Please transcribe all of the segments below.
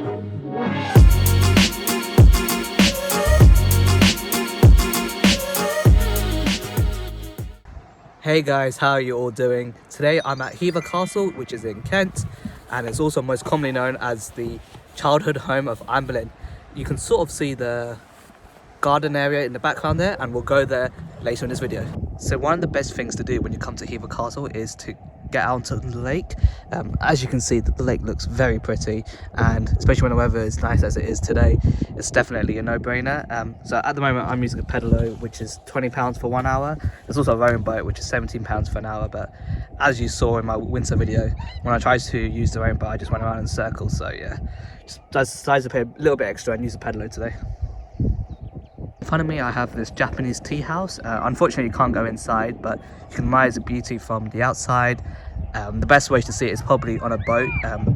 Hey guys, how are you all doing? Today I'm at Hever Castle, which is in Kent, and it's also most commonly known as the childhood home of Anne Boleyn. You can sort of see the garden area in the background there, and we'll go there later in this video. So one of the best things to do when you come to Hever Castle is to get out to the lake. As you can see, the lake looks very pretty, and especially when the weather is nice as it is today, it's definitely a no-brainer. So at the moment I'm using a pedalo, which is £20 for 1 hour. There's also a rowing boat, which is £17 for an hour, but as you saw in my winter video, when I tried to use the rowing boat, I just went around in circles. So yeah, just decided to pay a little bit extra and use the pedalo today. In front of me I have this Japanese tea house. Unfortunately you can't go inside, but you can admire the beauty from the outside. The best way to see it is probably on a boat.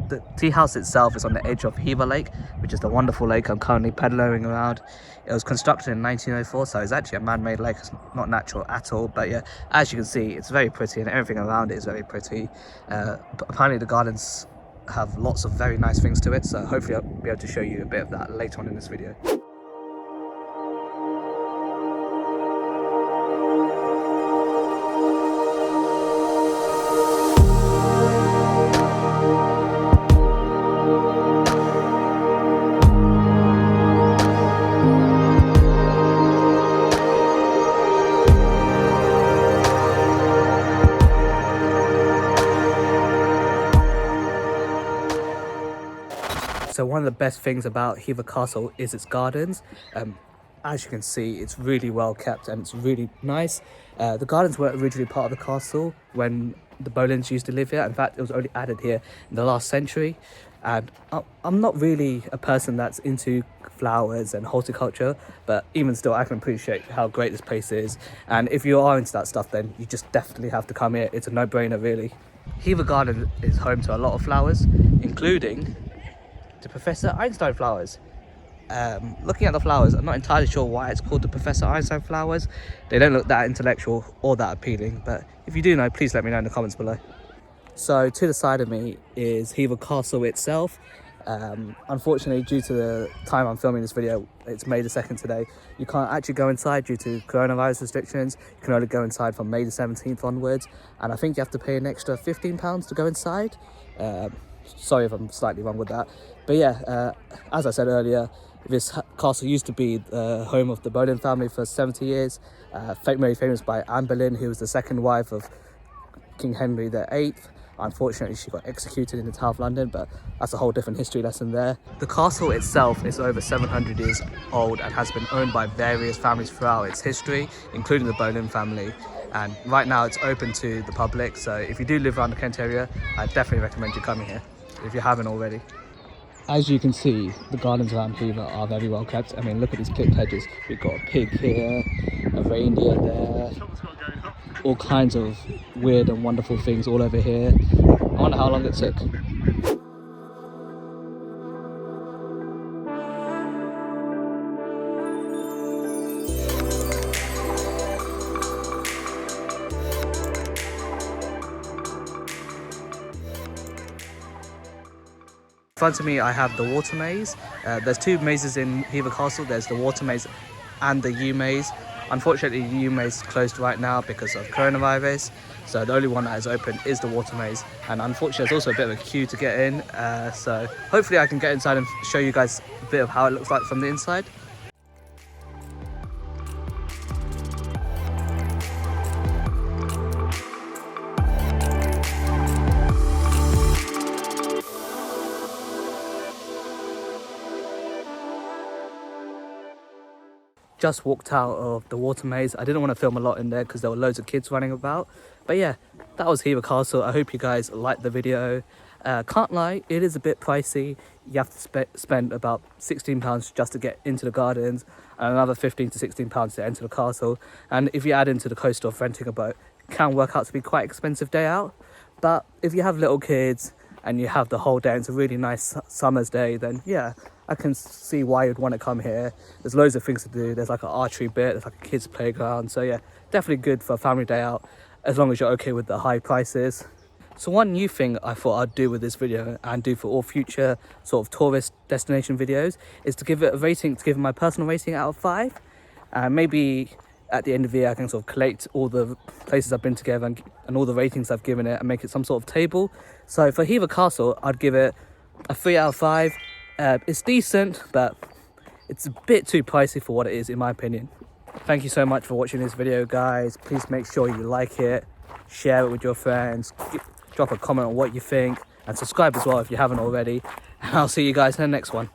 The tea house itself is on the edge of Hever Lake, which is the wonderful lake I'm currently pedaling around. It was constructed in 1904, so it's actually a man-made lake. It's not natural at all, but yeah, as you can see, it's very pretty and everything around it is very pretty. Apparently the gardens have lots of very nice things to it, so hopefully I'll be able to show you a bit of that later on in this video. So one of the best things about Hever Castle is its gardens. As you can see, it's really well kept and it's really nice. The gardens were originally part of the castle when the Bolyens used to live here. In fact, it was only added here in the last century. And I'm not really a person that's into flowers and horticulture, but even still I can appreciate how great this place is. And if you are into that stuff, then you just definitely have to come here. It's a no-brainer, really. Hever Garden is home to a lot of flowers, including the Professor Einstein flowers. Looking at the flowers, I'm not entirely sure why it's called the Professor Einstein flowers. They don't look that intellectual or that appealing, but if you do know, please let me know in the comments below. So to the side of me is Hever Castle itself. Unfortunately, due to the time I'm filming this video, it's May the 2nd today, you can't actually go inside due to coronavirus restrictions. You can only go inside from May the 17th onwards, and I think you have to pay an extra £15 to go inside. Sorry if I'm slightly wrong with that, but yeah, as I said earlier, this castle used to be the home of the Bolyen family for 70 years, very famous by Anne Boleyn, who was the second wife of King Henry VIII. Unfortunately, she got executed in the Tower of London, but that's a whole different history lesson there. The castle itself is over 700 years old and has been owned by various families throughout its history, including the Boleyn family. And right now it's open to the public, so if you do live around the Kent area, I definitely recommend you coming here if you haven't already. As you can see, the gardens around Hever are very well kept. I mean, look at these clipped hedges. We've got a pig here, a reindeer there, all kinds of weird and wonderful things all over here. I wonder how long it took. In front of me I have the water maze. There's two mazes in Hever Castle. There's the water maze and the yew maze. Unfortunately, the yew maze is closed right now because of coronavirus, so the only one that is open is the water maze, and unfortunately there's also a bit of a queue to get in, so hopefully I can get inside and show you guys a bit of how it looks like from the inside. Just walked out of the water maze. I didn't want to film a lot in there because there were loads of kids running about, but yeah, that was Hever Castle. I hope you guys liked the video. Can't lie, it is a bit pricey. You have to spend about £16 just to get into the gardens, and another £15 to £16 to enter the castle. And if you add into the cost of renting a boat, it can work out to be quite an expensive day out. But if you have little kids and you have the whole day, it's a really nice summer's day, then yeah, I can see why you'd want to come here. There's loads of things to do. There's like an archery bit, there's like a kids playground. So yeah, definitely good for a family day out, as long as you're okay with the high prices. So one new thing I thought I'd do with this video and do for all future sort of tourist destination videos is to give it a rating, to give it my personal rating out of 5. And maybe at the end of the year I can sort of collect all the places I've been together and all the ratings I've given it and make it some sort of table. So for Hever Castle, I'd give it a 3 out of 5. It's decent, but it's a bit too pricey for what it is, in my opinion. Thank you so much for watching this video, guys. Please make sure you like it, share it with your friends, drop a comment on what you think, and subscribe as well if you haven't already. And I'll see you guys in the next one.